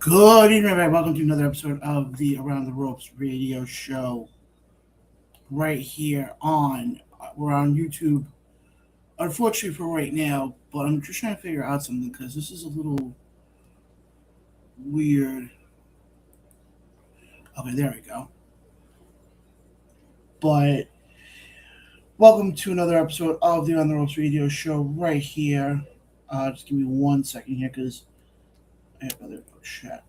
Good evening, everybody. Welcome to another episode of the Around the Ropes radio show. Right here on we're on YouTube. Unfortunately for right now, but I'm just trying to figure out something because this is a little weird. Okay, there we go. But welcome to another episode of the Around the Ropes radio show. Right here. Just give me 1 second here because I have another chat.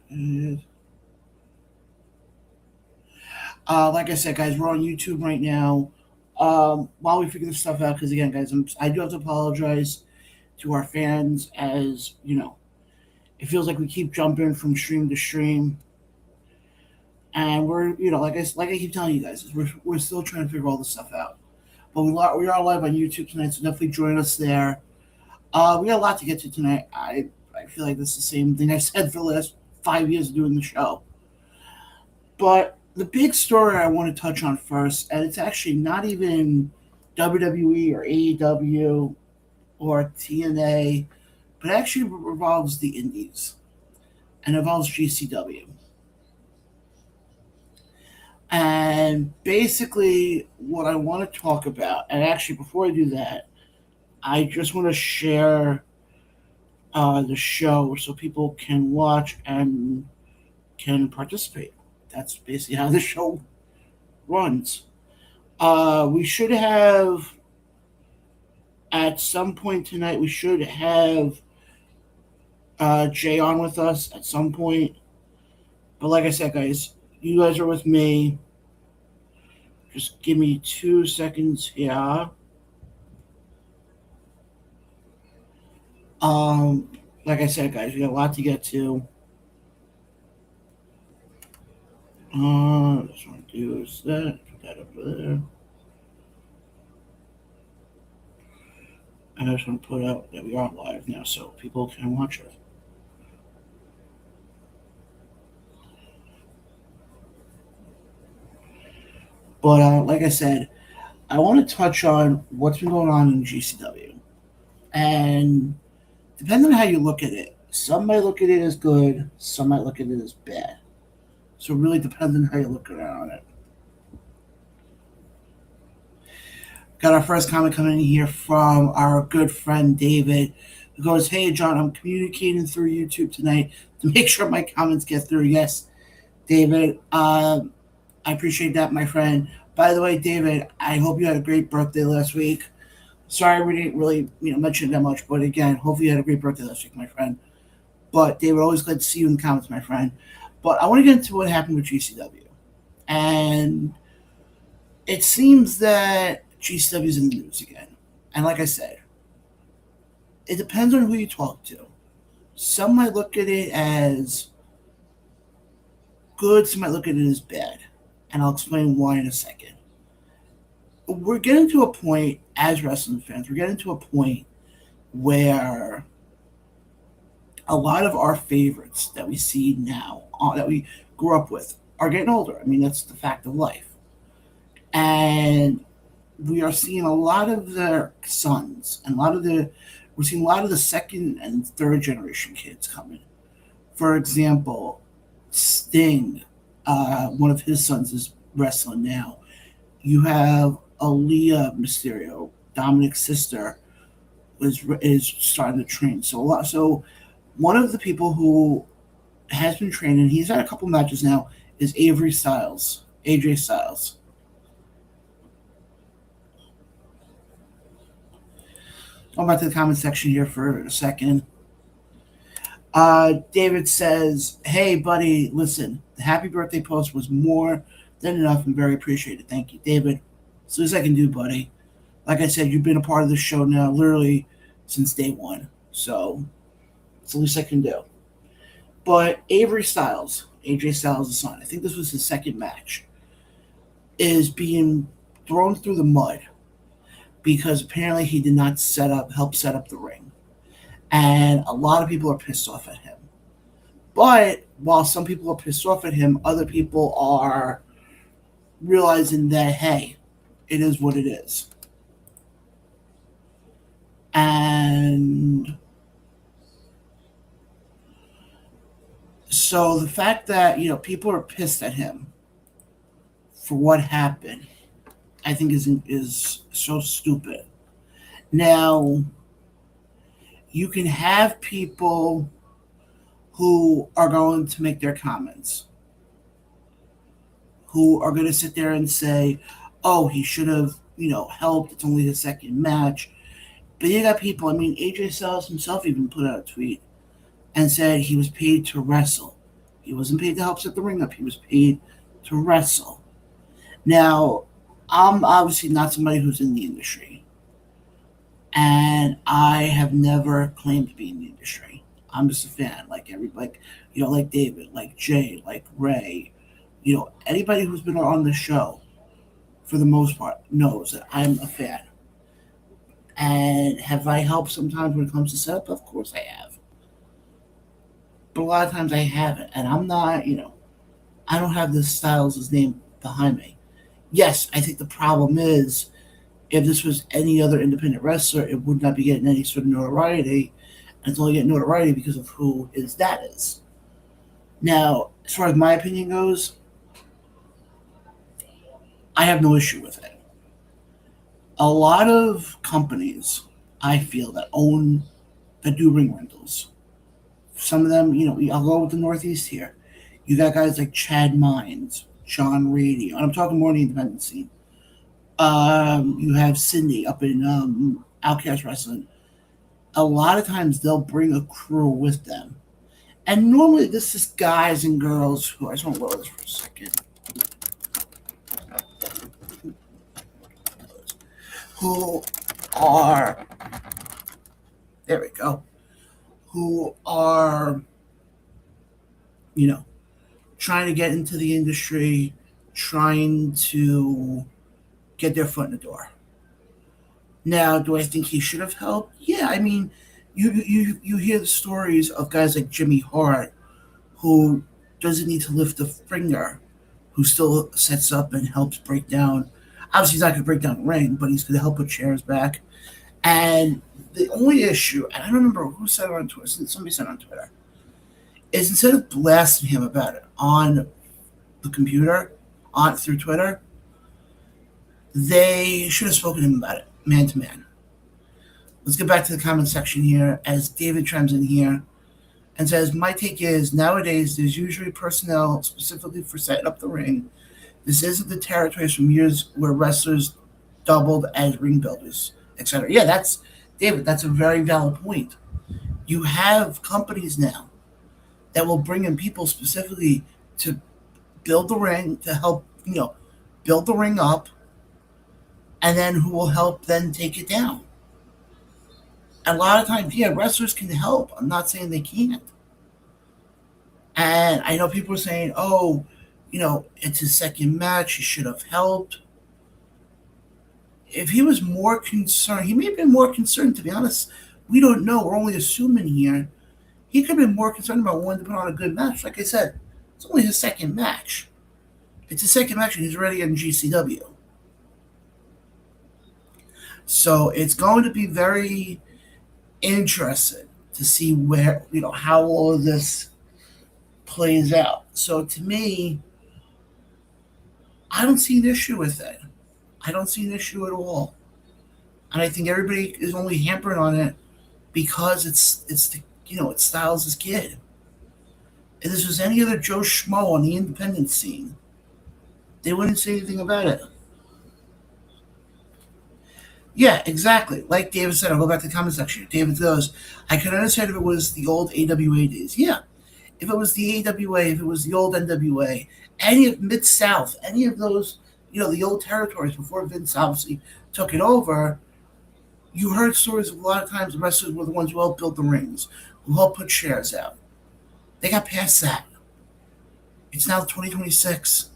Like I said, guys, we're on YouTube right now. While we figure this stuff out, because again, guys, I do have to apologize to our fans, as you know, it feels like we keep jumping from stream to stream, and we're like I keep telling you guys, we're still trying to figure all this stuff out. But we are live on YouTube tonight, so definitely join us there. We got a lot to get to tonight. I feel like this is the same thing I've said for the last 5 years of doing the show. But the big story I want to touch on first, and it's actually not even WWE or AEW or TNA, but it actually revolves the Indies and involves GCW. And basically, what I want to talk about, and actually, before I do that, I just want to share the show so people can watch and can participate. That's basically how the show runs. We should have at some point tonight. We should have Jay on with us at some point. But like I said, guys, you guys are with me. Just give me 2 seconds here. Um, like I said, guys, we got a lot to get to. Just want to do is that. Put that over there. And I just want to put out that we are live now so people can watch us. But like I said, I want to touch on what's been going on in GCW. And depending on how you look at it, some might look at it as good, some might look at it as bad. So it really depends on how you look around it. Got our first comment coming in here from our good friend David, who goes, "Hey John, I'm communicating through YouTube tonight to make sure my comments get through." Yes, David, I appreciate that, my friend. By the way, David, I hope you had a great birthday last week. Sorry we didn't really mention it that much, but again, hopefully you had a great birthday last week, my friend. But David, always glad to see you in the comments, my friend. But I want to get into what happened with GCW. And it seems that GCW is in the news again. And like I said, it depends on who you talk to. Some might look at it as good, some might look at it as bad. And I'll explain why in a second. We're getting to a point, as wrestling fans, we're getting to a point where a lot of our favorites that we see now, that we grew up with, are getting older. I mean, that's the fact of life. And we are seeing a lot of their sons and we're seeing a lot of the second and third generation kids coming. For example, Sting, one of his sons is wrestling now. You have Aaliyah Mysterio, Dominic's sister, is starting to train. So one of the people who has been training, he's had a couple matches now, is AJ Styles. Going back to the comment section here for a second. David says, "Hey, buddy, listen, the happy birthday post was more than enough and very appreciated. Thank you, David. As soon as I can do, buddy. Like I said, you've been a part of the show now literally since day one. So it's the least I can do." But AJ Styles' son, I think this was his second match, is being thrown through the mud because apparently he did not help set up the ring. And a lot of people are pissed off at him. But while some people are pissed off at him, other people are realizing that, hey, it is what it is. And So the fact that people are pissed at him for what happened, I think is so stupid. Now you can have people who are going to make their comments, who are going to sit there and say, "Oh, he should have helped. It's only the second match." But you got people. I mean, AJ Styles himself even put out a tweet and said he was paid to wrestle. He wasn't paid to help set the ring up. He was paid to wrestle. Now, I'm obviously not somebody who's in the industry, and I have never claimed to be in the industry. I'm just a fan, like everybody, like David, like Jay, like Ray. Anybody who's been on the show, for the most part, knows that I'm a fan. And have I helped sometimes when it comes to setup? Of course I have. But a lot of times I haven't. And I'm not, I don't have this Styles' name behind me. Yes, I think the problem is if this was any other independent wrestler, it would not be getting any sort of notoriety. And it's only getting notoriety because of who his dad is. Now, as far as my opinion goes, I have no issue with it. A lot of companies, I feel, that do ring rentals. Some of them, I'll go with the Northeast here. You got guys like Chad Mines, John Rady, and I'm talking more on the independent scene. You have Cindy up in Outcast Wrestling. A lot of times they'll bring a crew with them. And normally this is guys and girls who, I just want to lower this for a second, who are, there we go, who are, trying to get into the industry, trying to get their foot in the door. Now, do I think he should have helped? Yeah, I mean, you hear the stories of guys like Jimmy Hart, who doesn't need to lift a finger, who still sets up and helps break down. Obviously, he's not going to break down the ring, but he's going to help put chairs back. And the only issue, and I don't remember who said it on Twitter, somebody said it on Twitter, is instead of blasting him about it on the computer, through Twitter, they should have spoken to him about it, man to man. Let's get back to the comment section here as David chimes in here and says, "My take is nowadays there's usually personnel specifically for setting up the ring. This isn't the territories from years where wrestlers doubled as ring builders, etc." Yeah, that's David. That's a very valid point. You have companies now that will bring in people specifically to build the ring, to help, build the ring up, and then who will help then take it down. A lot of times, yeah, wrestlers can help. I'm not saying they can't. And I know people are saying, "Oh, it's his second match. He should have helped." If he was more concerned, he may have been more concerned, to be honest. We don't know. We're only assuming here. He could have been more concerned about wanting to put on a good match. Like I said, it's only his second match. It's his second match, and he's already in GCW. So it's going to be very interesting to see where, how all of this plays out. So to me, I don't see an issue with it. I don't see an issue at all. And I think everybody is only hampering on it because it's Styles' kid. If this was any other Joe Schmo on the independent scene, they wouldn't say anything about it. Yeah, exactly. Like David said, I'll go back to the comment section. David goes, "I could understand if it was the old AWA days." Yeah. If it was the AWA, if it was the old NWA, any of Mid-South, any of those, the old territories before Vince obviously took it over, you heard stories of a lot of times the wrestlers were the ones who helped build the rings, who helped put chairs out. They got past that. It's now 2026.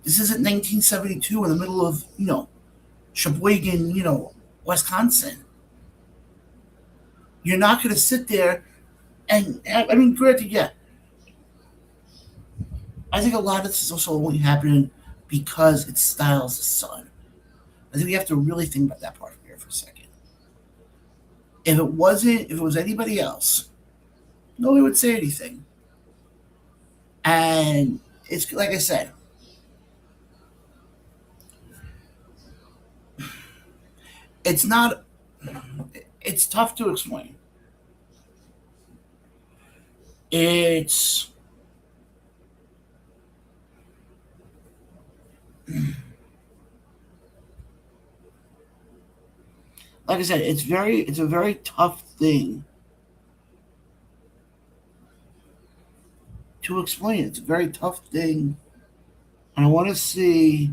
This isn't 1972 in the middle of, Sheboygan, Wisconsin. You're not going to sit there and, I mean, granted, yeah, I think a lot of this is also only happening because it's Styles' son. I think we have to really think about that part here for a second. If it was anybody else, nobody would say anything. And it's like I said, it's not. It's tough to explain. It's like I said. It's a very tough thing to explain. It's a very tough thing, and I want to see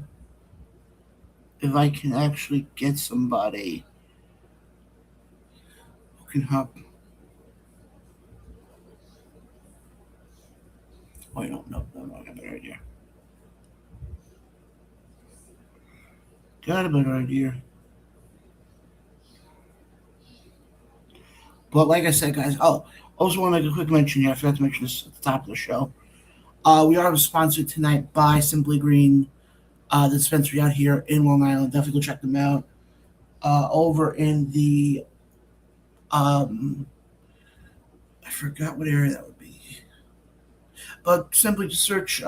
if I can actually get somebody who can help. Oh, I don't know. No, I got a better idea. Got a better idea. But like I said, guys. Oh, also want to make a quick mention here. I forgot to mention this at the top of the show. We are sponsored tonight by Simply Green, the dispensary out here in Long Island. Definitely go check them out. Over in the um, I forgot what area that would be, but simply just search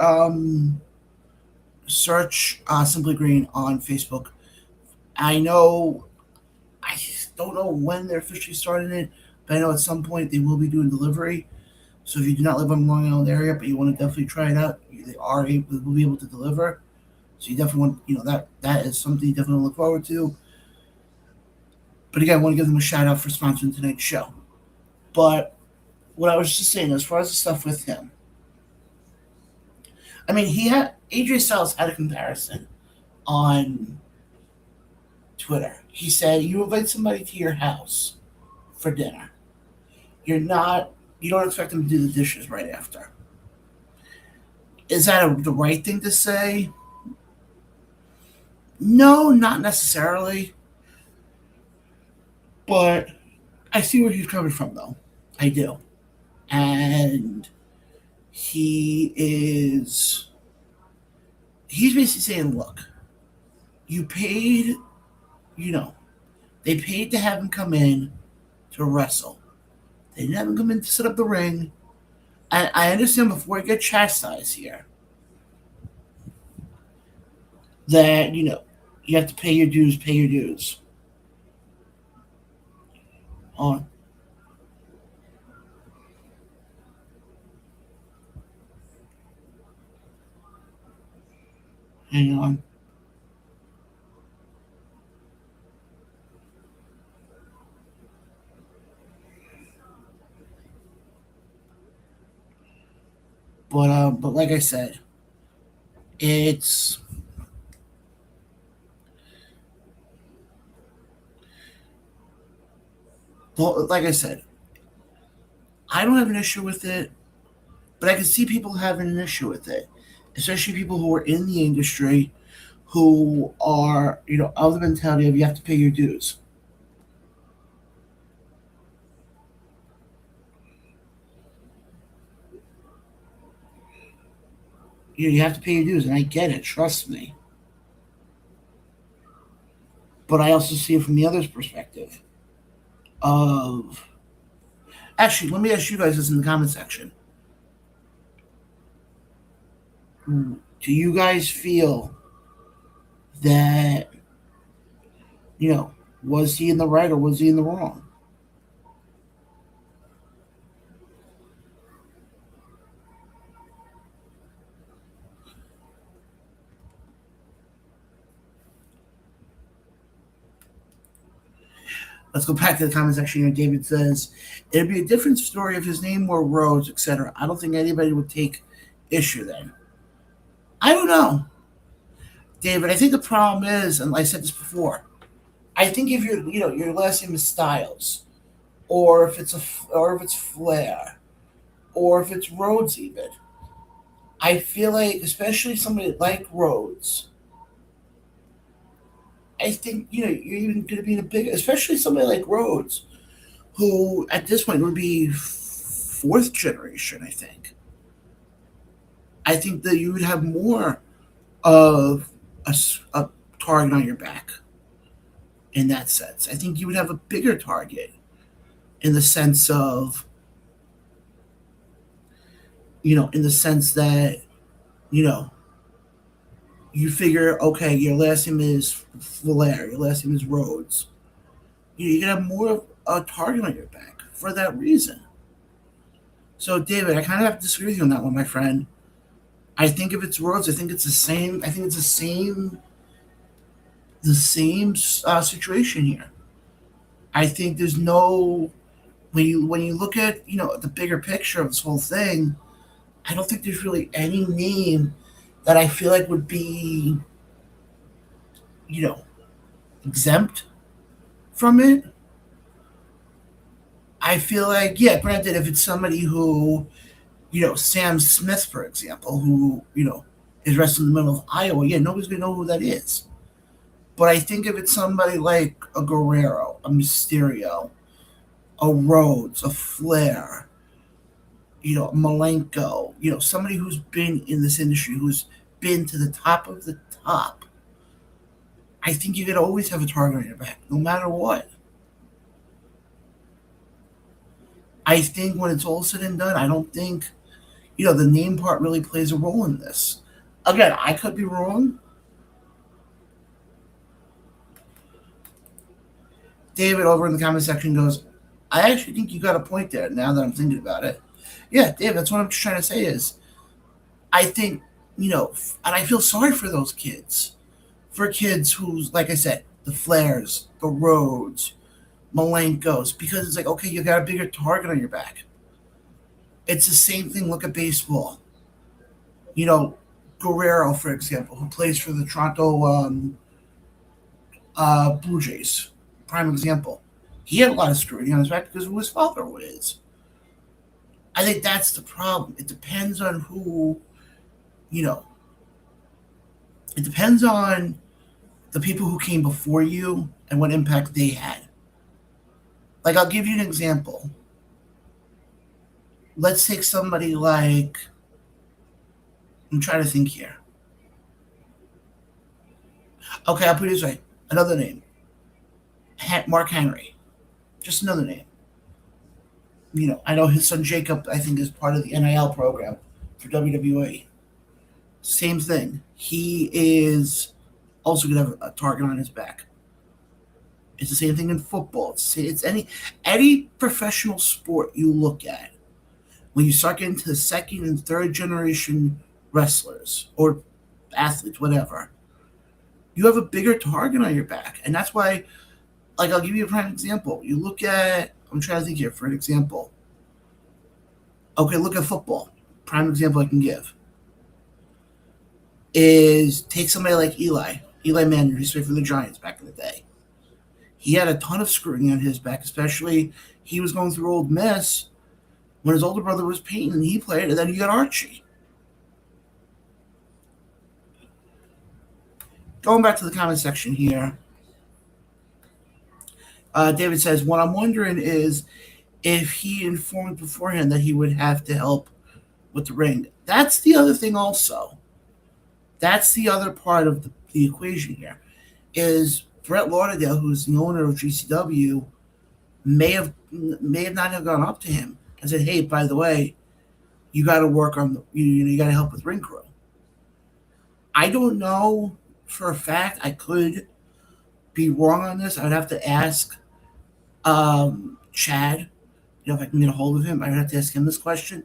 Simply Green on Facebook. I know I don't know when they're officially starting it, but I know at some point they will be doing delivery. So if you do not live in the Long Island area, but you want to definitely try it out, they are able, will be able to deliver. So you definitely want, that is something you definitely look forward to. But again, I want to give them a shout out for sponsoring tonight's show. But what I was just saying, as far as the stuff with him, I mean, he had AJ Styles had a comparison on Twitter. He said, "You invite somebody to your house for dinner. You don't expect them to do the dishes right after. Is that the right thing to say? No, not necessarily. But I see where he's coming from, though. I do. And he is. He's basically saying, look, you paid, you know, they paid to have him come in to wrestle. They didn't have him come in to set up the ring. And I understand before I get chastised here that, you have to pay your dues, pay your dues. On, hang on. But like I said, it's like I said, I don't have an issue with it, but I can see people having an issue with it, especially people who are in the industry who are, of the mentality of you have to pay your dues. You have to pay your dues, and I get it. Trust me. But I also see it from the other's perspective. Of actually, let me ask you guys this in the comment section. Do you guys feel that you know was he in the right or was he in the wrong? Let's go back to the comment section here. David says it'd be a different story if his name were Rhodes, etc. I don't think anybody would take issue then. I don't know, David. I think the problem is, and I said this before. I think if your last name is Styles, or if it's Flair, or if it's Rhodes even, I feel like especially somebody like Rhodes, I think you're even going to be in a big, especially somebody like Rhodes, who at this point would be fourth generation. I think that you would have more of a target on your back in that sense. I think you would have a bigger target in the sense of in the sense that, you know, you figure, okay, your last name is Flair, your last name is Rhodes. You can have more of a target on your back for that reason. So, David, I kind of have to disagree with you on that one, my friend. I think if it's Rhodes, I think it's the same. I think it's the same situation here. I think there's no when you look at the bigger picture of this whole thing. I don't think there's really any name that I feel like would be you know exempt from it. I feel like, yeah, granted, if it's somebody who, Sam Smith, for example, who is wrestling in the middle of Iowa, yeah, nobody's gonna know who that is. But I think if it's somebody like a Guerrero, a Mysterio, a Rhodes, a Flair, Malenko, somebody who's been in this industry, who's been to the top of the top, I think you could always have a target on your back, no matter what. I think when it's all said and done, I don't think, the name part really plays a role in this. Again, I could be wrong. David over in the comment section goes, I actually think you got a point there now that I'm thinking about it. Yeah, David, that's what I'm just trying to say is I think, and I feel sorry for those kids. For kids who's, like I said, the Flairs, the Rhodes, Malenkos, because it's like, okay, you got a bigger target on your back. It's the same thing. Look at baseball. You know, Guerrero, for example, who plays for the Toronto Blue Jays, prime example. He had a lot of scrutiny on his back because of who his father was. I think that's the problem. It depends on who, you know, it depends on the people who came before you and what impact they had. Like, I'll give you an example. Let's take somebody like, I'm trying to think here. Okay, I'll put it this way. Another name. Mark Henry. Just another name. I know his son Jacob, I think, is part of the NIL program for WWE. Same thing. He is also going to have a target on his back. It's the same thing in football. It's any professional sport you look at. When you start getting to the second and third generation wrestlers or athletes, whatever, you have a bigger target on your back. And that's why, like, I'll give you a prime example. You look at, I'm trying to think here for an example. Okay, look at football. Prime example I can give is take somebody like Eli Manning, who played for the Giants back in the day. He had a ton of scrutiny on his back, especially he was going through Old Miss when his older brother was Peyton and he played, and then you got Archie. Going back to the comment section here, David says, what I'm wondering is if he informed beforehand that he would have to help with the ring. That's the other thing also. That's the other part of the equation here is Brett Lauderdale, who's the owner of GCW, may have not have gone up to him and said, "Hey, by the way, you got to work on you got to help with ring crew." I don't know for a fact. I could be wrong on this. I would have to ask Chad. If I can get a hold of him, I would have to ask him this question.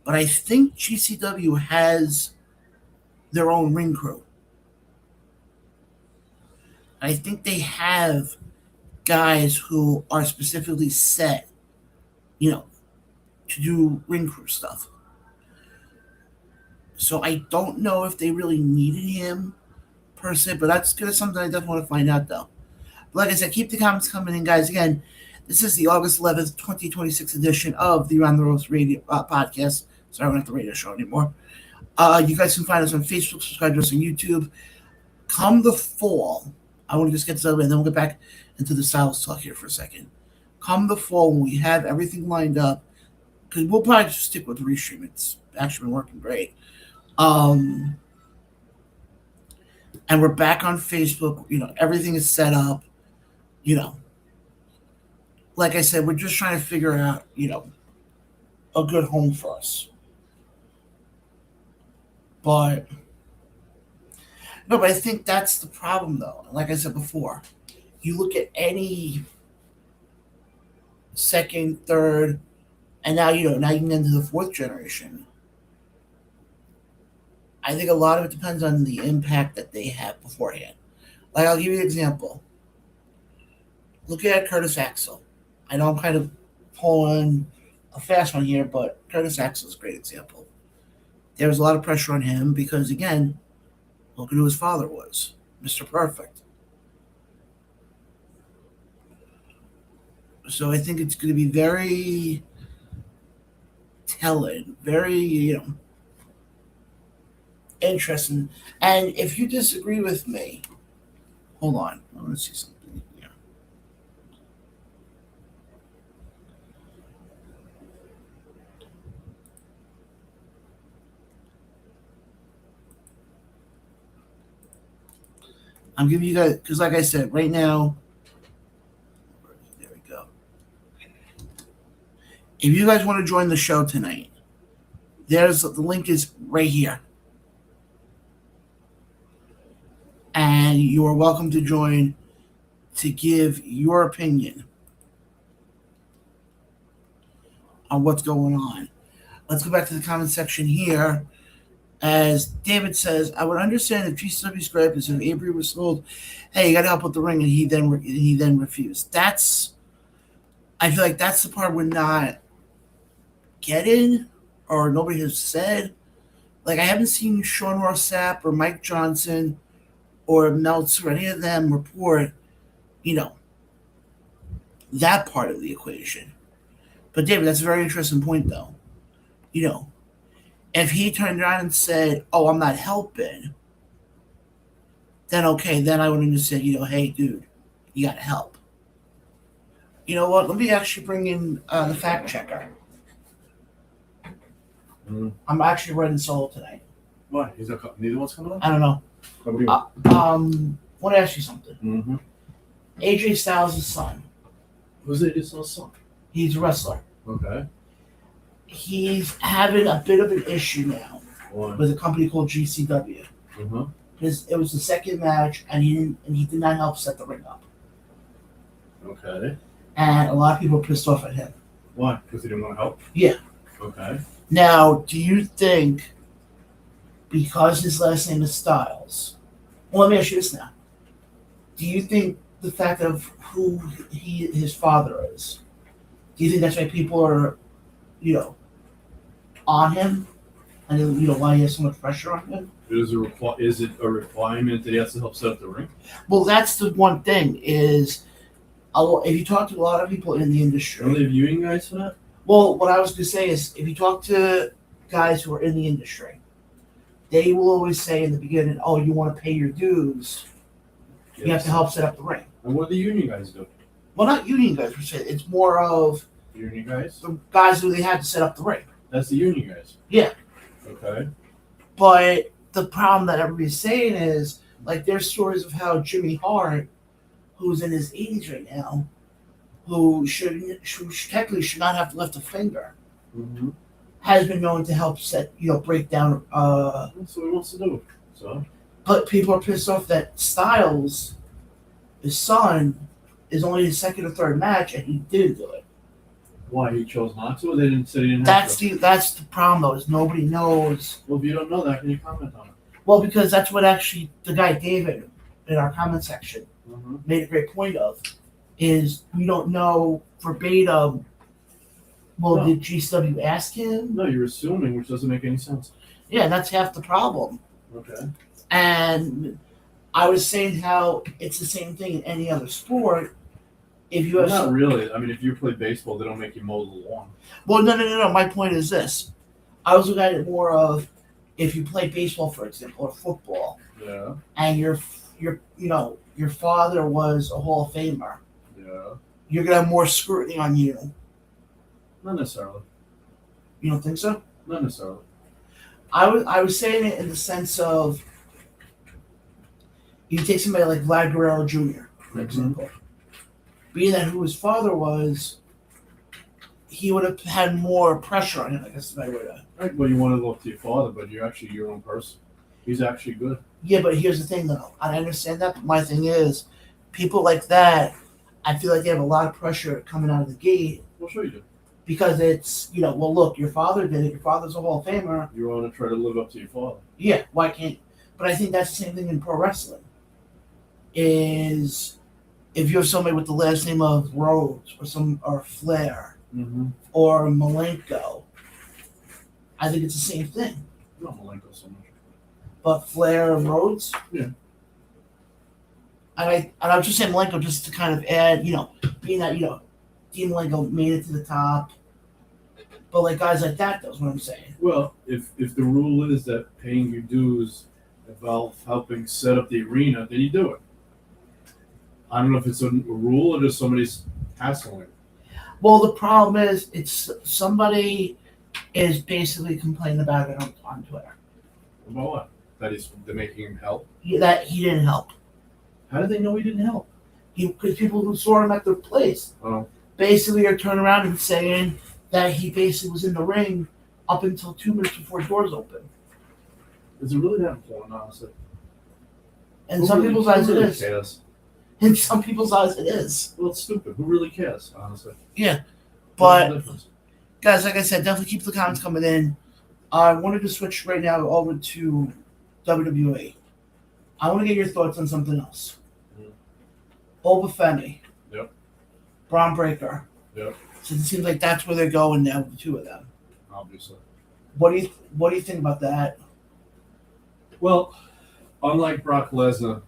But I think GCW has their own ring crew. I think they have guys who are specifically set, to do ring crew stuff. So I don't know if they really needed him per se, but that's something I definitely want to find out though. But like I said, keep the comments coming in, guys. Again, this is the August 11th, 2026 edition of the Around the Ropes radio podcast. Sorry, I don't have the radio show anymore. You guys can find us on Facebook, subscribe to us on YouTube. Come the fall, I want to just get this over and then we'll get back into the styles talk here for a second. Come the fall, when we have everything lined up, because we'll probably just stick with Restream. It's actually been working great. And we're back on Facebook. Everything is set up. Like I said, we're just trying to figure out, a good home for us. But no, but I think that's the problem, though. Like I said before, you look at any second, third, and now now you can get into the fourth generation. I think a lot of it depends on the impact that they have beforehand. Like I'll give you an example. Look at Curtis Axel. I know I'm kind of pulling a fast one here, but Curtis Axel is a great example. There was a lot of pressure on him because, again, look at who his father was, Mr. Perfect. So I think it's going to be very telling, very, interesting. And if you disagree with me, hold on. I want to see something here. I'm giving you guys, because like I said, right now, there we go. If you guys want to join the show tonight, the link is right here. And you are welcome to join to give your opinion on what's going on. Let's go back to the comment section here. As David says, I would understand if GCW's gripe is if Avery was told, "Hey, you got to help with the ring," and he then refused. I feel like that's the part we're not getting, or nobody has said. Like I haven't seen Sean Ross Sapp or Mike Johnson or Meltzer or any of them report, that part of the equation. But David, that's a very interesting point, though. If he turned around and said, "Oh, I'm not helping," then okay, then I would have just said, "Hey, dude, you got to help." You know what? Let me actually bring in the fact checker. I'm actually running solo tonight. Why? Neither one's coming on? I don't know. What do you want? Want to ask you something. Mm-hmm. AJ Styles' son. Who's AJ Styles' son? He's a wrestler. Okay. He's having a bit of an issue now. Why? With a company called GCW. Mm-hmm. Because it was the second match, and he did not help set the ring up. Okay. And a lot of people are pissed off at him. Why? Because he didn't want to help? Yeah. Okay. Now, do you think, because his last name is Styles, well, let me ask you this now. Do you think the fact of who his father is, do you think that's why people are, on him? And why he has so much pressure on him? Is it a requirement that he has to help set up the ring? Well, that's the one thing is, if you talk to a lot of people in the industry. Are they viewing guys for that? Well, what I was going to say is, if you talk to guys who are in the industry, they will always say in the beginning, "Oh, you want to pay your dues, you have to help set up the ring." And what do the union guys do? Well, not union guys per se. It's more of union guys. The guys who they had to set up the ring. That's the union guys. Yeah. Okay. But the problem that everybody's saying is, like, there's stories of how Jimmy Hart, who's in his 80s right now, who technically should not have to lift a finger, mm-hmm. has been known to help break down. That's what he wants to do. So. But people are pissed off that Styles, his son, is only his second or third match, and he didn't do it. Why he chose not to? Or they didn't say he didn't have to? That's the problem, though. Is nobody knows. Well, if you don't know that, can you comment on it? Well, because that's what actually the guy David in our comment section mm-hmm. made a great point of. Is we don't know verbatim. Well, No. Did GCW ask him? No, you're assuming, which doesn't make any sense. Yeah, that's half the problem. Okay. And I was saying how it's the same thing in any other sport. If you have not really. I mean, if you play baseball, they don't make you mow the lawn. Well, no. My point is this. I was looking at it more of if you play baseball, for example, or football. Yeah. And your father was a Hall of Famer. Yeah. You're gonna have more scrutiny on you. Not necessarily. You don't think so? Not necessarily. I was saying it in the sense of you take somebody like Vlad Guerrero Jr., for example. Being that who his father was, he would have had more pressure on him, I guess is my way to. Right, well, you want to look to your father, but you're actually your own person. He's actually good. Yeah, but here's the thing, though. I understand that, but my thing is, people like that, I feel like they have a lot of pressure coming out of the gate Well, sure you do. because it's, well, look, your father did it. Your father's a Hall of Famer. You want to try to live up to your father. Yeah, why can't? But I think that's the same thing in pro wrestling. Is if you have somebody with the last name of Rhodes or Flair Mm-hmm. or Malenko, I think it's the same thing. Not Malenko so much. But Flair and Rhodes. Yeah. And I was just saying Malenko just to kind of add, being that Dean Malenko made it to the top, but like guys like that, that's what I'm saying. Well, if the rule is that paying your dues involves helping set up the arena, then you do it. I don't know if it's a rule or just somebody's hassling it. Well, the problem is, it's somebody is basically complaining about it on Twitter. About what? They're making him help. That he didn't help. How did they know he didn't help? Because people who saw him at their place Oh, basically are turning around and saying that he basically was in the ring up until 2 minutes before doors open. is it really that important, honestly? In some people's eyes, it is. Cares? In some people's eyes, it is. Well, it's stupid. Who really cares, honestly? Yeah, What's the but difference? guys, like I said, definitely keep the comments coming in. I wanted to switch right now over to WWE. I want to get your thoughts on something else. Mhm. Obafemi. Yep. Braun Breaker. Yep. So it seems like that's where they're going now, the two of them. Obviously. What do you think about that? Well, unlike Brock Lesnar,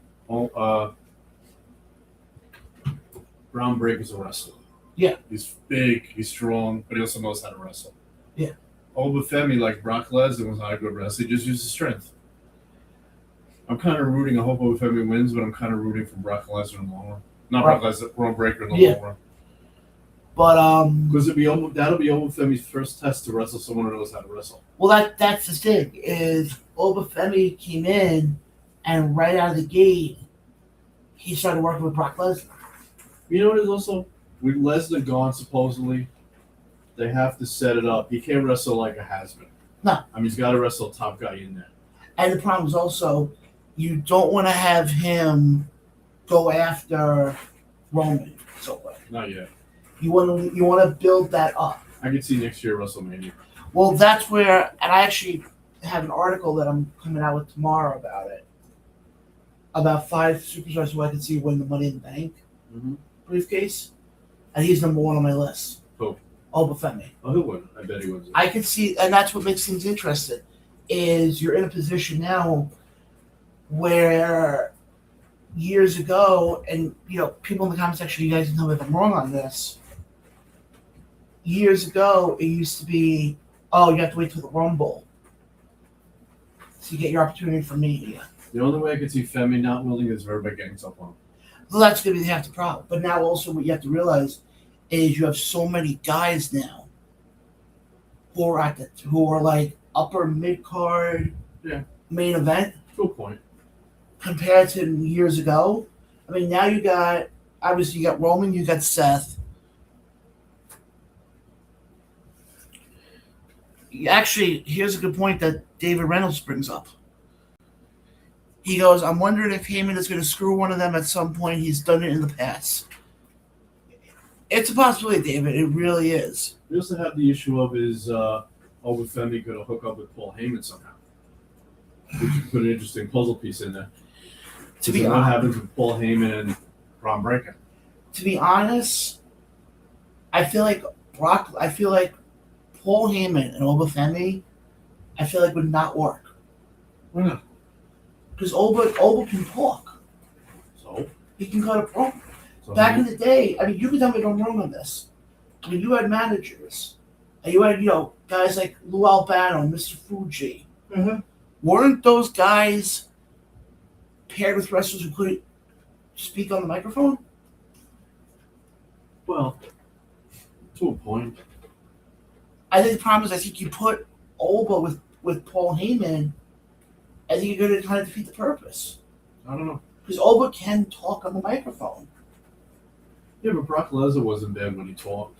Braun Breaker's a wrestler. Yeah. He's big, he's strong, but he also knows how to wrestle. Yeah. Obafemi, like Brock Lesnar, was not a good wrestler. He just used his strength. I'm kind of rooting. I hope Obafemi wins, but I'm kind of rooting for Brock Lesnar in the long run. Not Brock Lesnar, Braun Breaker in the long run. But Because that'll be Obafemi's first test to wrestle someone who knows how to wrestle. well, that's the thing is Obafemi came in, and right out of the gate, he started working with Brock Lesnar. You know what is also with Lesnar gone supposedly, they have to set it up. He can't wrestle like a has-been. No. I mean, he's got to wrestle a top guy in there. And the problem is also, you don't want to have him go after Roman so quick. Not yet. You want to build that up. I could see next year WrestleMania. Well, that's where, and I actually have an article that I'm coming out with tomorrow about it. About 5 superstars who I can see win the Money in the Bank briefcase, and he's number 1 on my list. Who? Obafemi. Oh, he'll win. I bet he wins. I can see, and that's what makes things interesting. Is you're in a position now where years ago, and people in the comment section, you guys know if I'm wrong on this. Years ago, it used to be, oh, you have to wait till the Rumble to get your opportunity for media. The only way I could see Femi not winning is everybody getting up on him. So that's going to be half the problem. But now also what you have to realize is you have so many guys now who are like upper mid card, main event. Good point. Compared to years ago. I mean, now you got Roman, you got Seth. Actually, here's a good point that David Reynolds brings up. He goes, I'm wondering if Heyman is going to screw one of them at some point. He's done it in the past. It's a possibility, David. It really is. We also have the issue of is Obafemi going to hook up with Paul Heyman somehow. Which you put an interesting puzzle piece in there. To be what honest, happens with Paul Heyman and Braun Breaker? to be honest, I feel like Paul Heyman and Obafemi, I feel like would not work. Why not? Because Oba can talk. So? He can cut a promo. So Back in the day, I mean, you can tell me if I'm wrong on this. I mean, you had managers. And you had, guys like Lou Albano and Mr. Fuji. Mhm. Weren't those guys paired with wrestlers who couldn't speak on the microphone? Well, to a point. I think the problem is I think you put Oba with Paul Heyman, I think you're going to kind of defeat the purpose. I don't know. Because Oba can talk on the microphone. Yeah, but Brock Lesnar wasn't bad when he talked.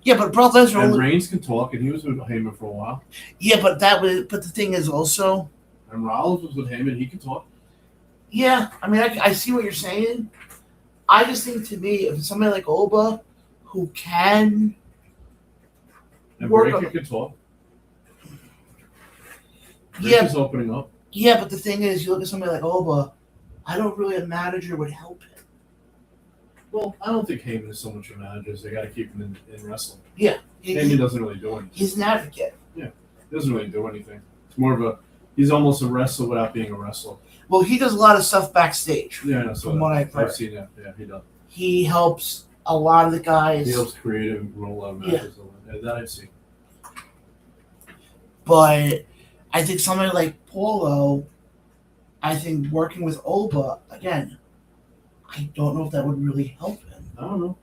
Yeah, but Brock Lesnar And only. Reigns can talk, and he was with Heyman for a while. Yeah, but the thing is also. And Rollins was with Heyman; he can talk. Yeah, I mean, I see what you're saying. I just think to me, if it's somebody like Oba, who can And work Breakker on, can talk. yeah, Breakker's opening up. yeah, but the thing is, you look at somebody like Oba, I don't really a manager would help him. Well, I don't think Heyman is so much a manager. So they got to keep him in wrestling. Yeah, Heyman doesn't really do anything. he's an advocate. Yeah, he doesn't really do anything. It's more of a. He's almost a wrestler without being a wrestler. Well, he does a lot of stuff backstage. Yeah, I know. So From what I've heard. seen that. Yeah, he does. He helps a lot of the guys. He helps create and run a lot of matches. Yeah, that I've seen. But I think somebody like Polo, I think working with Oba, again, I don't know if that would really help him. I don't know.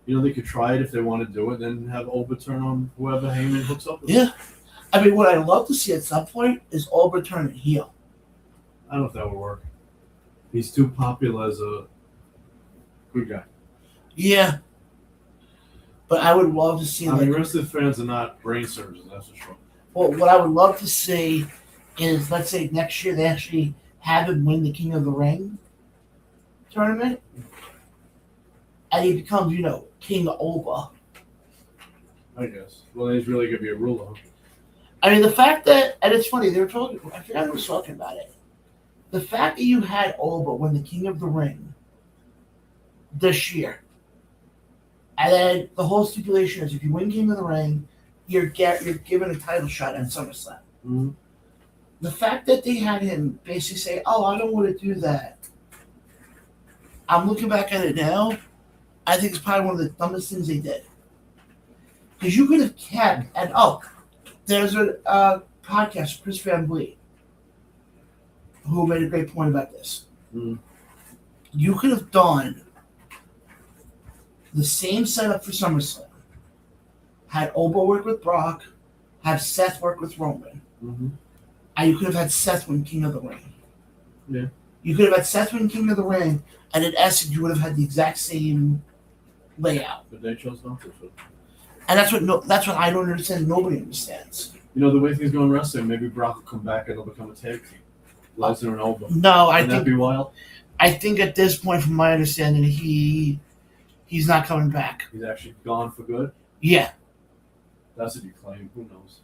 You know, they could try it if they want to do it, then have Oba turn on whoever Heyman hooks up with. Yeah. I mean, what I'd love to see at some point is Oba turning heel. I don't know if that would work. He's too popular as a good guy. Yeah. But I would love to see. I mean, wrestling fans are not brain surgeons, that's for sure. Well, what I would love to see is, let's say next year they actually have him win the King of the Ring tournament, and he becomes, King Oba. I guess. Well, he's really going to be a ruler. I mean, the fact that, and it's funny, they were talking, I forgot who was talking about it. The fact that you had Oba win the King of the Ring this year, and then the whole stipulation is if you win King of the Ring, you're given a title shot at SummerSlam. Mm-hmm. The fact that they had him basically say, "Oh, I don't want to do that," I'm looking back at it now. I think it's probably one of the dumbest things they did, because you could have kept and there's a podcast, Chris Van Vliet, who made a great point about this. Mm-hmm. You could have done the same setup for SummerSlam. Had Oba work with Brock, have Seth work with Roman. Mm-hmm. And you could have had Seth win King of the Ring. Yeah. You could have had Seth win King of the Ring, and in essence, you would have had the exact same layout. But they chose not to. And that's what I don't understand. Nobody understands. You know, the way things go in wrestling, maybe Brock will come back and they'll become a tag team. Lesnar and Oba. No, Wouldn't that be wild? I think at this point, from my understanding, he's not coming back. He's actually gone for good? Yeah. That's what you claim. Who knows?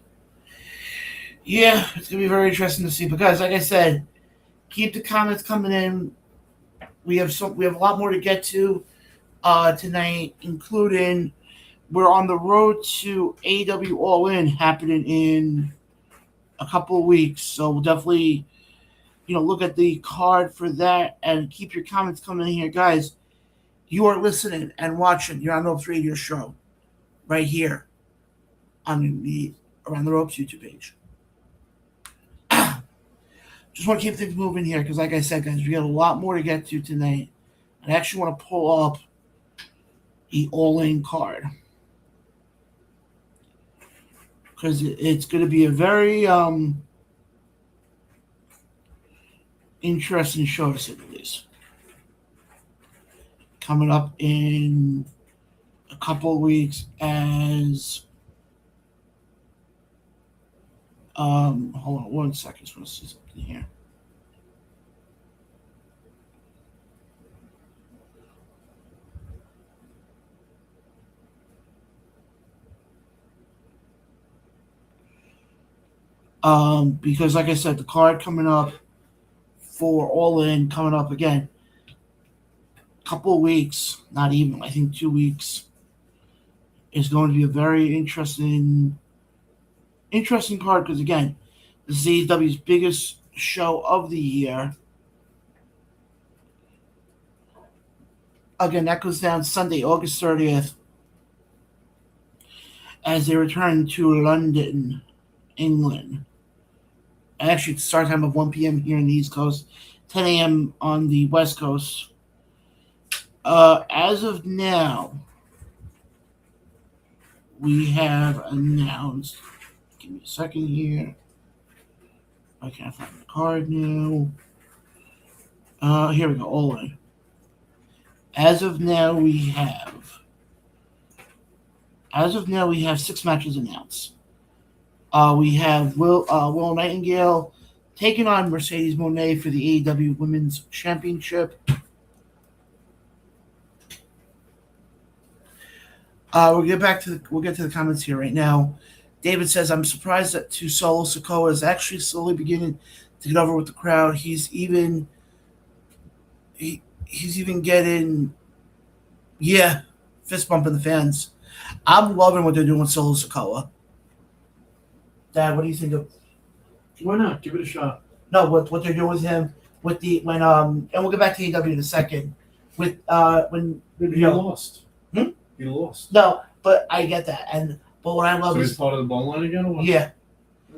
Yeah, it's gonna be very interesting to see. Because, like I said, keep the comments coming in. We have a lot more to get to tonight, including we're on the road to AEW All In happening in a couple of weeks. So we'll definitely, look at the card for that and keep your comments coming in here, guys. You are listening and watching your On the Ropes Radio show right here on the Around the Ropes YouTube page. Just want to keep things moving here because, like I said, guys, we got a lot more to get to tonight. I actually want to pull up the all-in card because it's going to be a very interesting show, to say the least. Coming up in a couple of weeks as hold on 1 second. I just want to see something here. Because like I said, the card coming up for All In coming up again. Couple of weeks, not even, I think 2 weeks, is going to be a very interesting card because, again, this is AEW's biggest show of the year. Again, that goes down Sunday, August 30th, as they return to London, England. Actually, it's start time of 1 p.m. here on the East Coast, 10 a.m. on the West Coast. As of now, we have announced. Give me a second here. I can't find the card now. Here we go. All in. As of now, we have As of now, we have 6 matches announced. We have Will Nightingale taking on Mercedes Moné for the AEW Women's Championship. We'll get to the comments here right now. David says, "I'm surprised that to Solo Sikoa is actually slowly beginning to get over with the crowd. He's even getting fist bumping the fans. I'm loving what they're doing with Solo Sikoa. Dad, what do you think of Why not? Give it a shot. no what they're doing with him with the when and we'll get back to AEW in a second with when He lost. Hmm? He lost. no, but I get that but what I love So is he's part of the bloodline again, or what? yeah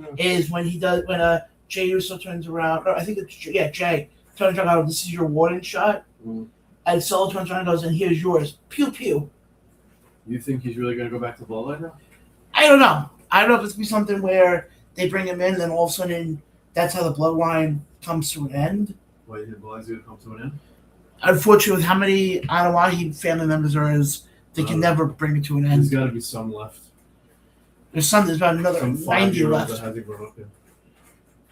Yeah. is when he does when Jay Uso turns around. Or I think it's Jay turns around. This is your warning shot, and Solo turns around and goes, "And here's yours." Pew pew. You think he's really gonna go back to bloodline now? I don't know. I don't know if it's gonna be something where they bring him in, and then all of a sudden that's how the bloodline comes to an end. Why do you think bloodline's gonna come to an end? Unfortunately, with how many Anoa'i family members there is, they can never bring it to an There's end. got to be some left. There's about another Some 90 5-year-old left. that hasn't grown up yet.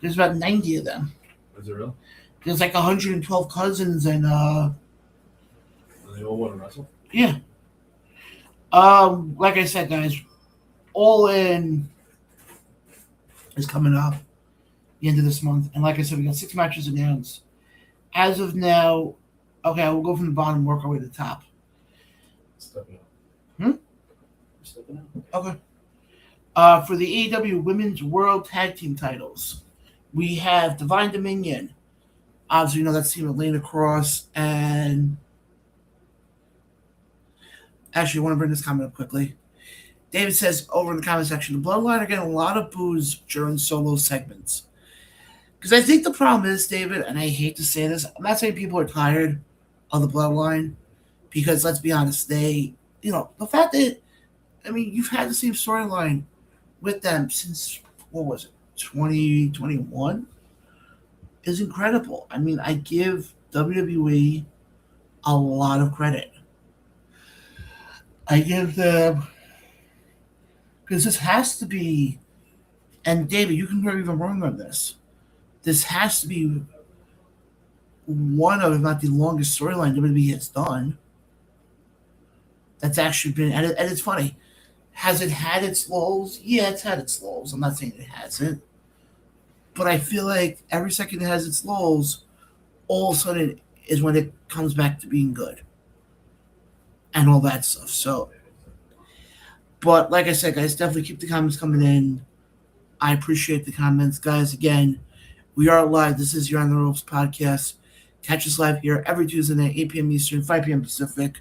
There's about 90 of them. Is it real? There's like 112 cousins, and And they all want to wrestle. yeah. Like I said, guys, All In is coming up the end of this month, and like I said, we got 6 matches announced. As of now, okay, we'll go from the bottom, work our way to the top. Stepping up. Hmm? Stepping up. Okay. For the AEW Women's World Tag Team titles, we have Divine Dominion. Obviously, you know that's Team Elena Cross and. Actually, I want to bring this comment up quickly. David says over in the comment section, the Bloodline are getting a lot of boos during solo segments. Because I think the problem is, David, and I hate to say this, I'm not saying people are tired of the Bloodline, because let's be honest, the fact that, you've had the same storyline with them since, what was it, 2021 is incredible. I give WWE a lot of credit. I give them, because this has to be, and David, you can correct me if I'm wrong on this. This has to be one of, if not the longest storyline WWE has done. That's actually been, and it's funny. Has it had its lulls? Yeah, it's had its lulls. I'm not saying it hasn't. But I feel like every second it has its lulls, all of a sudden is when it comes back to being good. And all that stuff. So, but like I said, guys, definitely keep the comments coming in. I appreciate the comments. Guys, again, we are live. This is your On the Ropes podcast. Catch us live here every Tuesday night, 8 p.m. Eastern, 5 p.m. Pacific.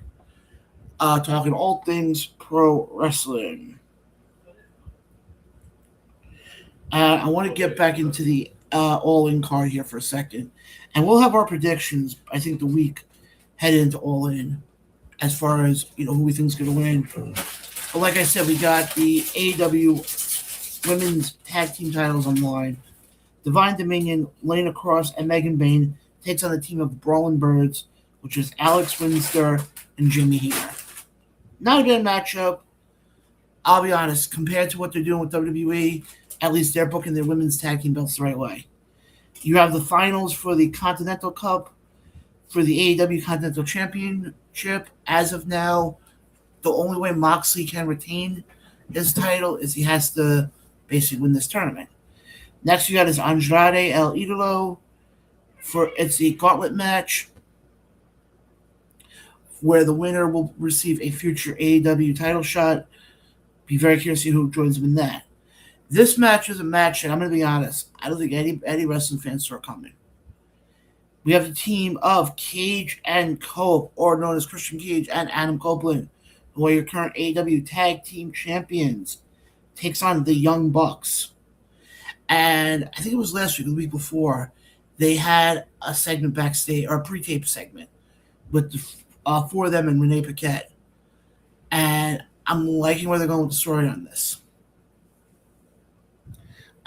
Talking all things pro wrestling. I want to get back into the All-In card here for a second. And we'll have our predictions, I think, the week headed into All-In as far as, who we think is going to win. But like I said, we got the AEW Women's Tag Team titles on the line. Divine Dominion, Lana Cross, and Megan Bain takes on the team of Brawling Birds, which is Alex Winster and Jamie Hayter. Not a good matchup. I'll be honest, compared to what they're doing with WWE, at least they're booking their women's tag team belts the right way. You have the finals for the Continental Cup for the AEW Continental Championship. As of now, the only way Moxley can retain his title is he has to basically win this tournament. Next, you got is Andrade El Idolo. It's a gauntlet match where the winner will receive a future AEW title shot. Be very curious to see who joins him in that. This match is a match, and I'm going to be honest, I don't think any wrestling fans saw coming. We have the team of Cage and Cope, or known as Christian Cage and Adam Copeland, who are your current AEW Tag Team Champions, takes on the Young Bucks. And I think it was last week or the week before, they had a segment backstage, or a pre-tape segment, with the four of them and Renee Paquette. And I'm liking where they're going with the story on this.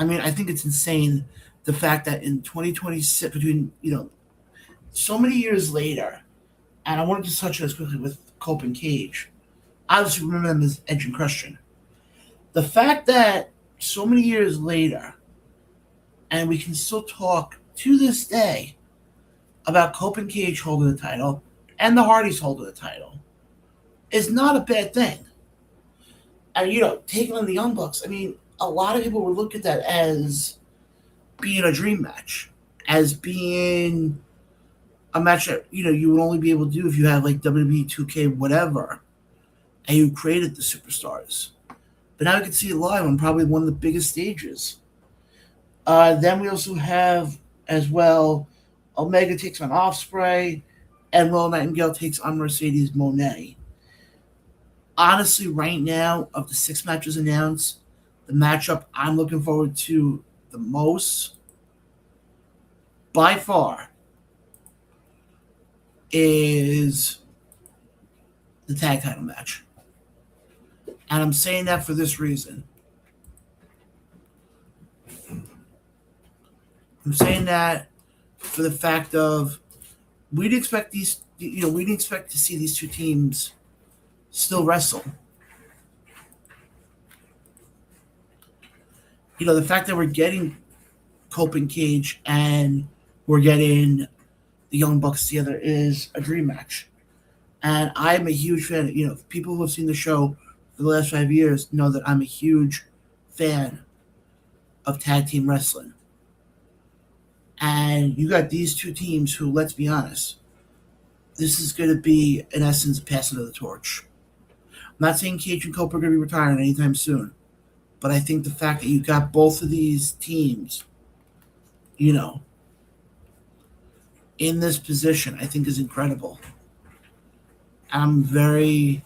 I think it's insane the fact that in 2026, between, so many years later, and I wanted to touch on this quickly with Cope and Cage. obviously remember them as Edge and Christian. The fact that so many years later, and we can still talk to this day about Cope and Cage holding the title and the Hardys holding the title is not a bad thing. And taking on the Young Bucks, I mean, a lot of people would look at that as being a dream match, as being a match that you would only be able to do if you had like WWE 2K whatever, and you created the superstars. But now you can see it live on probably one of the biggest stages. Then we also have as well Omega takes on Ospreay, and Will Nightingale takes on Mercedes Moné. Honestly, right now, of the 6 matches announced, the matchup I'm looking forward to the most, by far, is the tag title match. And I'm saying that for this reason. I'm saying that for the fact of we'd expect to see these two teams still wrestle. The fact that we're getting Cope and Cage and we're getting the Young Bucks together is a dream match. And I'm a huge fan. People who have seen the show for the last 5 years know that I'm a huge fan of tag team wrestling. And you got these two teams who, let's be honest, this is going to be, in essence, a passing of the torch. I'm not saying Cage and Cope are going to be retiring anytime soon, but I think the fact that you got both of these teams, in this position, I think is incredible. I'm very,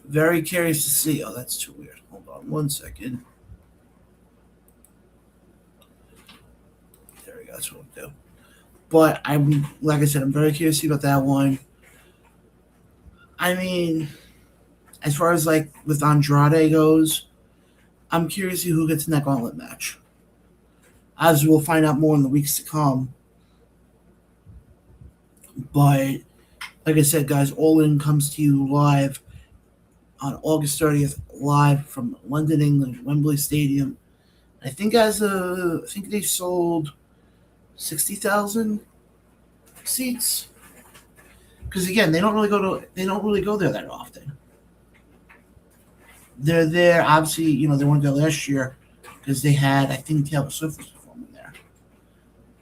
very curious to see. Oh, that's too weird. Hold on 1 second. There we go. That's what we'll do. But like I said, I'm very curious to see about that one. I mean, as far as like with Andrade goes, I'm curious to see who gets in that gauntlet match. As we'll find out more in the weeks to come. But like I said, guys, All In comes to you live on August 30th, live from London, England, Wembley Stadium. I think they sold 60,000 seats. Because again, they don't really go there that often. They're there, obviously, they weren't there last year because they had, I think, Taylor Swift was performing there.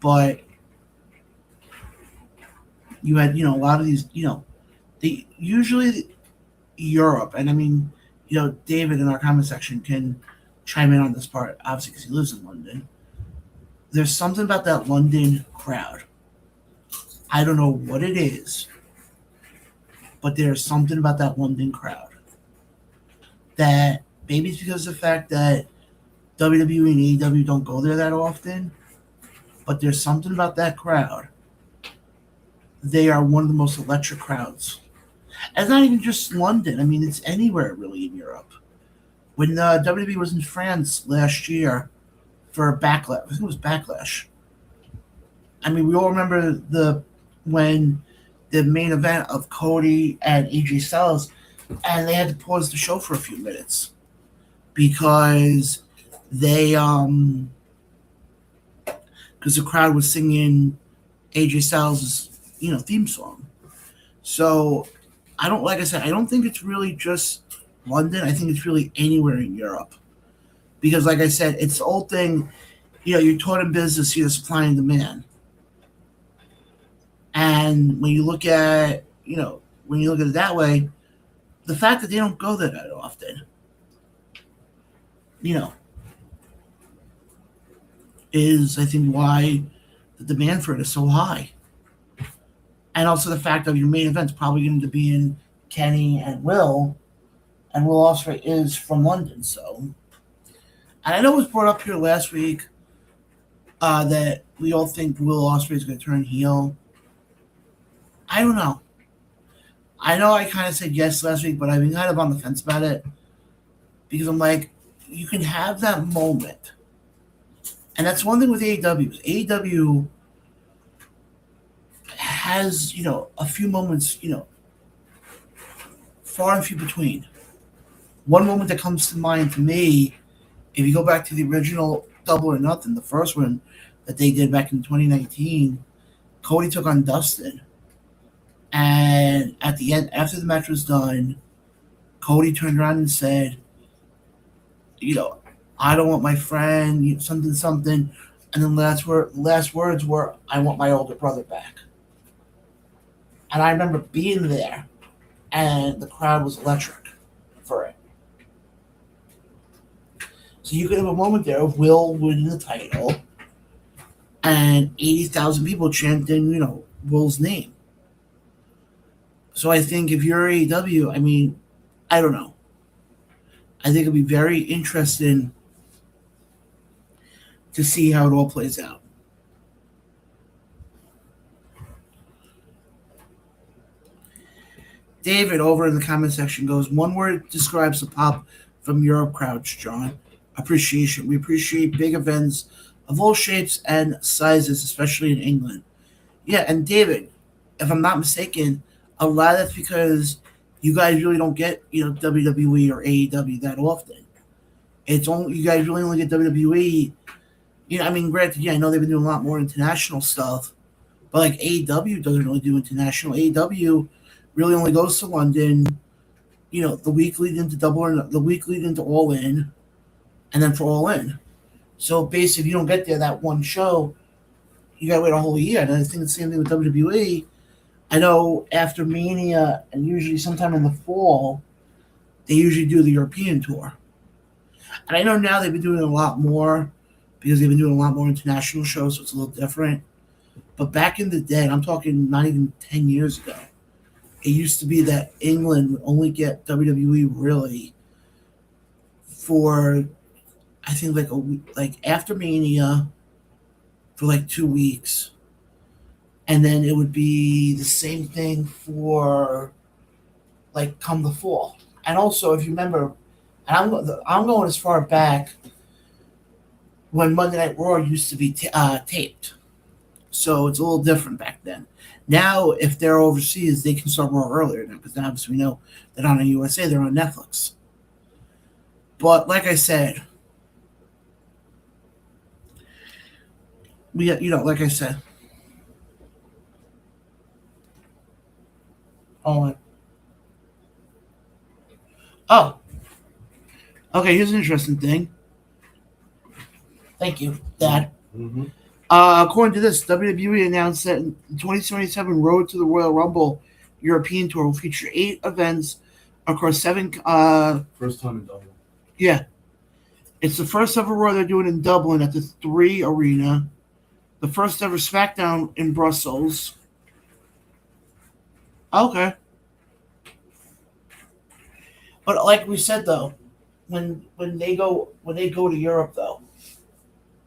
But you had, a lot of these, they usually Europe, and I mean, David in our comment section can chime in on this part, obviously, because he lives in London. There's something about that London crowd. I don't know what it is, but there's something about that London crowd that maybe it's because of the fact that WWE and AEW don't go there that often, but there's something about that crowd. They are one of the most electric crowds. And it's not even just London. I mean, it's anywhere really in Europe. When WWE was in France last year for Backlash, I think it was Backlash. I mean, we all remember when the main event of Cody and AJ Styles, and they had to pause the show for a few minutes because because the crowd was singing AJ Styles' theme song. So I don't think it's really just London. I think it's really anywhere in Europe. Because like I said, it's the old thing, you're taught in business, supply and demand. And when you look at it that way, the fact that they don't go there that often, is I think why the demand for it is so high. And also the fact that your main event's probably going to be in Kenny and Will Ospreay is from London. So, and I know it was brought up here last week that we all think Will Ospreay is going to turn heel. I don't know. I know I kind of said yes last week, but I've been kind of on the fence about it because I'm like, you can have that moment. And that's one thing with AEW. AEW has, a few moments, far and few between. One moment that comes to mind to me, if you go back to the original Double or Nothing, the first one that they did back in 2019, Cody took on Dustin. And at the end, after the match was done, Cody turned around and said, I don't want my friend, something, something. And then last words were, I want my older brother back. And I remember being there, and the crowd was electric for it. So you could have a moment there of Will winning the title, and 80,000 people chanting, Will's name. So I think if you're AEW, I don't know. I think it'd be very interesting to see how it all plays out. David over in the comment section goes, one word describes the pop from Europe crowds, John. Appreciation. We appreciate big events of all shapes and sizes, especially in England. Yeah, and David, if I'm not mistaken, a lot of that's because you guys really don't get, WWE or AEW that often. It's only you guys really only get WWE. Granted, I know they've been doing a lot more international stuff, but like AEW doesn't really do international. AEW really only goes to London, the week leading into the week leading into All In, and then for All In. So basically, if you don't get there that one show, you gotta wait a whole year. And I think the same thing with WWE. I know after Mania and usually sometime in the fall, they usually do the European tour. And I know now they've been doing a lot more because they've been doing a lot more international shows, so it's a little different. But back in the day, I'm talking not even 10 years ago, it used to be that England would only get WWE really for, I think, like a week, like after Mania for like 2 weeks. And then it would be the same thing for like come the fall. And also, if you remember, and I'm going as far back when Monday Night Raw used to be taped. So it's a little different back then. Now, if they're overseas, they can start Raw earlier now because obviously we know they're not on USA, they're on Netflix. But like I said, like I said, oh, okay, here's an interesting thing. Thank you, Dad. Mm-hmm. According to this, WWE announced that in 2027 Road to the Royal Rumble European Tour will feature 8 events across 7. First time in Dublin. Yeah. It's the first ever Raw they're doing in Dublin at the 3 Arena. The first ever SmackDown in Brussels. Okay. But like we said though, when they go to Europe though,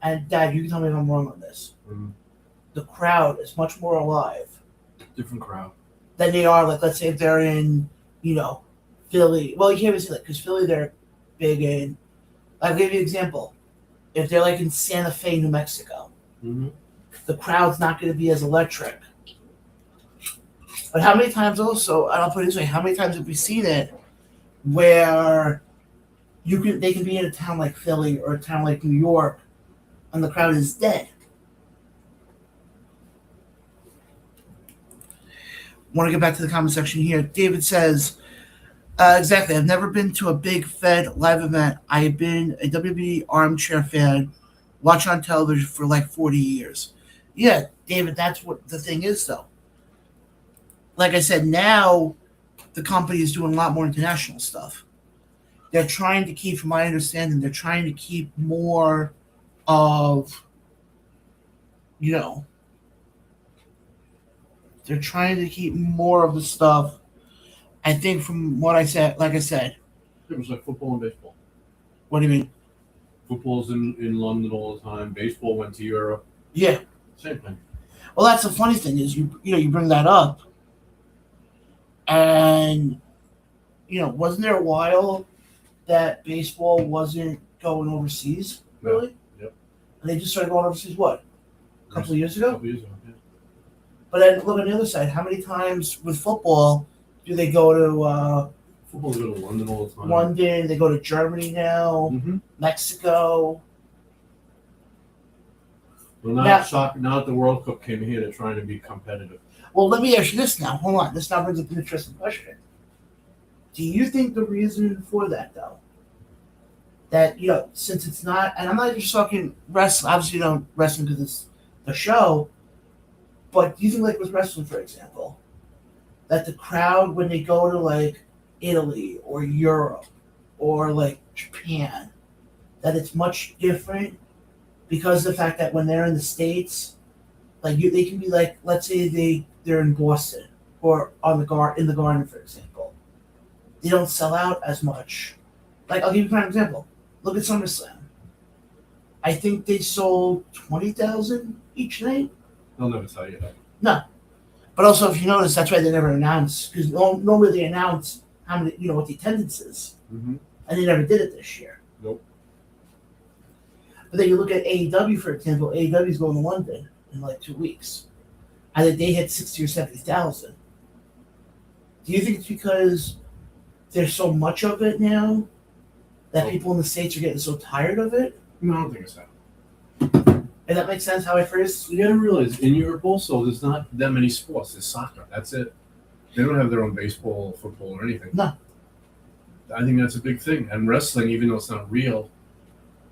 and Dad, you can tell me if I'm wrong on this. Mm-hmm. The crowd is much more alive. Different crowd. Than they are, like, let's say if they're in, Philly. Well, you can't even say that because Philly, they're big in. I'll give you an example. If they're like in Santa Fe, New Mexico, the crowd's not going to be as electric. But how many times also, and I'll put it this way, how many times have we seen it where they can be in a town like Philly or a town like New York and the crowd is dead? Want to get back to the comment section here. David says, exactly, I've never been to a big Fed live event. I have been a WWE armchair fan, watch on television for like 40 years. Yeah, David, that's what the thing is, though. Like I said, now the company is doing a lot more international stuff. They're trying to keep, from my understanding, they're trying to keep more of, they're trying to keep more of the stuff. I think from what I said, like I said. It was like football and baseball. What do you mean? Football's in London all the time. Baseball went to Europe. Yeah. Same thing. Well, that's the funny thing is you bring that up. And, wasn't there a while that baseball wasn't going overseas, really? Yep. And they just started going overseas, what? A couple of years ago? A couple years ago, yeah. But then look on the other side. How many times with football do they go to Football's go to London all the time. London, they go to Germany now, Mm-hmm. Mexico. Well, now that the World Cup came here, they're trying to be competitive. Well, let me ask you this now. Hold on. This now brings up an interesting question. Do you think the reason for that, though, that, since it's not, and I'm not just talking wrestling, obviously, wrestling because it's the show, but do you think, like with wrestling, for example, that the crowd, when they go to, like, Italy or Europe or, like, Japan, that it's much different because of the fact that when they're in the States, like, they can be, like, let's say they're in Boston or in the Garden, for example. They don't sell out as much. Like, I'll give you a prime example. Look at SummerSlam. I think they sold 20,000 each night. They'll never tell you that. No. But also, if you notice, that's why they never announce. Because normally they announce how many, what the attendance is. Mm-hmm. And they never did it this year. Nope. But then you look at AEW, for example. AEW is going to London in like 2 weeks. I think they hit 60 or 70,000. Do you think it's because there's so much of it now that people in the States are getting so tired of it? No, I don't think it's that. And that makes sense how I phrased. You gotta realize, in Europe also, there's not that many sports. There's soccer. That's it. They don't have their own baseball, football, or anything. No. I think that's a big thing. And wrestling, even though it's not real,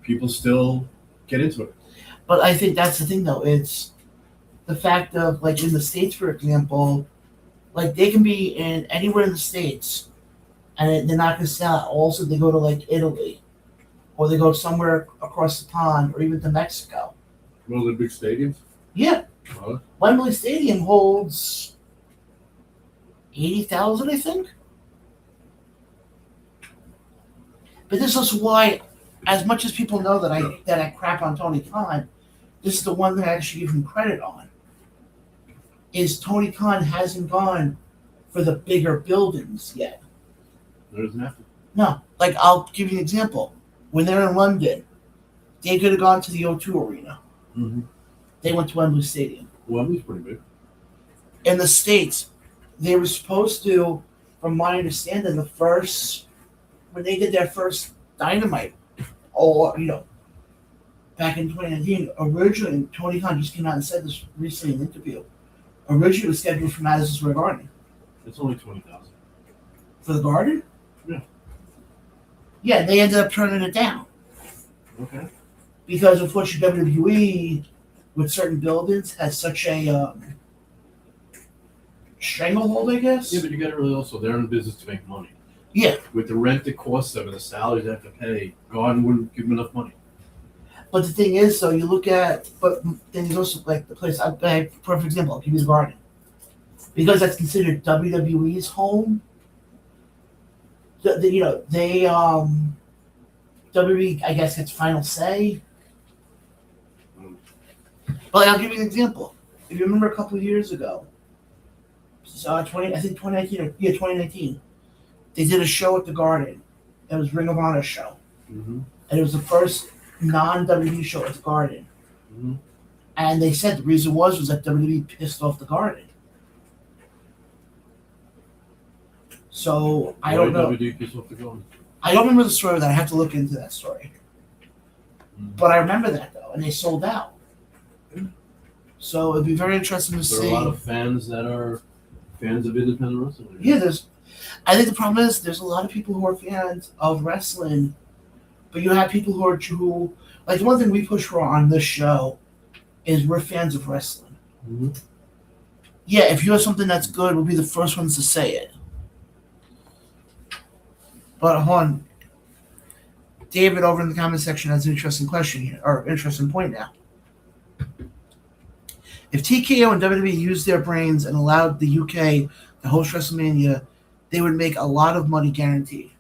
people still get into it. But I think that's the thing, though. It's the fact of, like, in the States, for example, like, they can be in anywhere in the States, and they're not going to sell out. Also, they go to, like, Italy, or they go somewhere across the pond, or even to Mexico. One of the big stadiums? Yeah. Huh? Wembley Stadium holds 80,000, I think. But this is why, as much as people know that I crap on Tony Khan, this is the one that I actually give him credit on. Is Tony Khan hasn't gone for the bigger buildings yet. There doesn't have to. No. Like, I'll give you an example. When they're in London, they could have gone to the O2 Arena. Mm-hmm. They went to Wembley Stadium. Wembley's pretty big. In the States, they were supposed to, from my understanding, when they did their first Dynamite, back in 2019, originally, Tony Khan just came out and said this recently in an interview. Originally, it was scheduled for Madison Square Garden. It's only 20,000. For the Garden? Yeah. Yeah, they ended up turning it down. Okay. Because, unfortunately, WWE, with certain buildings, has such a stranglehold, I guess. Yeah, but you got to really also, they're in business to make money. Yeah. With the rent it costs them and the salaries they have to pay, Garden wouldn't give them enough money. But the thing is, though, you look at, but then there's also, like, the place, perfect example, I'll give you the Garden. Because that's considered WWE's home, WWE, I guess, gets final say. But I'll give you an example. If you remember a couple of years ago, I think 2019, they did a show at the Garden. It was Ring of Honor show. Mm-hmm. And it was the first non-WWE show at the Garden. Mm-hmm. And they said the reason was that WWE pissed off the Garden. So I don't know. WWE pissed off the Garden? I don't remember the story of that. I have to look into that story. Mm-hmm. But I remember that, though, and they sold out. So it'd be very interesting to see. There are a lot of fans that are fans of independent wrestling. Yeah, I think the problem is there's a lot of people who are fans of wrestling, but you have people who like the one thing we push for on this show is we're fans of wrestling. Mm-hmm. Yeah, if you have something that's good, we'll be the first ones to say it. But hold on. David over in the comment section has an interesting question here, or interesting point now. If TKO and WWE used their brains and allowed the UK to host WrestleMania, they would make a lot of money guaranteed.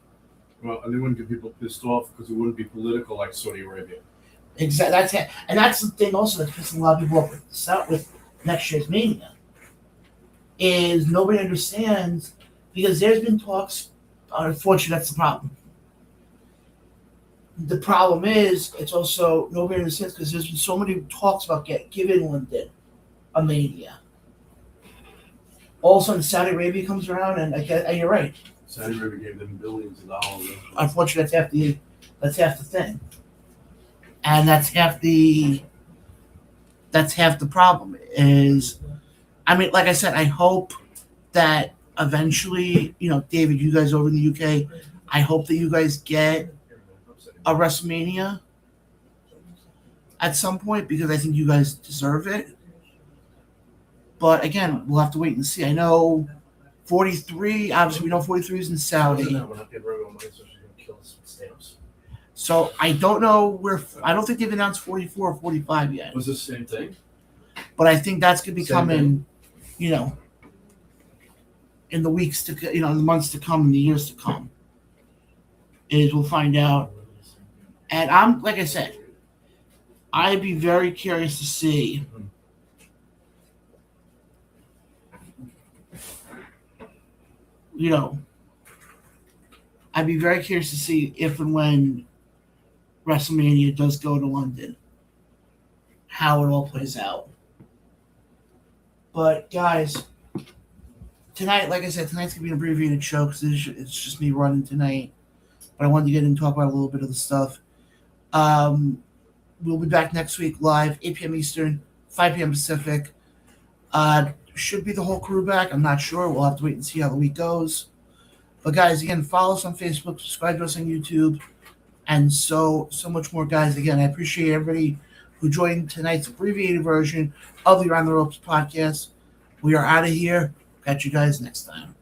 Well, and they wouldn't get people pissed off because it wouldn't be political like Saudi Arabia. Exactly. That's it. And that's the thing also that's pissing a lot of people off with next year's Mania. Is nobody understands, because there's been talks, unfortunately that's the problem. The problem is, it's also, nobody understands because there's been so many talks about giving London a Mania. All of a sudden, Saudi Arabia comes around, and you're right. Saudi Arabia gave them billions of dollars. Unfortunately, that's half the thing, and that's half the problem. Is, I mean, like I said, I hope that eventually, David, you guys over in the UK, I hope that you guys get a WrestleMania at some point because I think you guys deserve it. But again, we'll have to wait and see. I know 43, obviously we know 43 is in Saudi. So I don't know I don't think they've announced 44 or 45 yet. Was this the same thing? But I think that's going to be Same coming, in the weeks to, in the months to come, in the years to come. We'll find out. And like I said, I'd be very curious to see I'd be very curious to see if and when WrestleMania does go to London, how it all plays out. But guys, tonight, like I said, tonight's gonna be an abbreviated show because it's just me running tonight. But I wanted to get in and talk about a little bit of the stuff. We'll be back next week live, 8 p.m. Eastern, 5 p.m. Pacific. Should be the whole crew back. I'm not sure. We'll have to wait and see how the week goes. But guys, again, follow us on Facebook, subscribe to us on YouTube, and so much more, guys. Again, I appreciate everybody who joined tonight's abbreviated version of the Around the Ropes podcast. We are out of here. Catch you guys next time.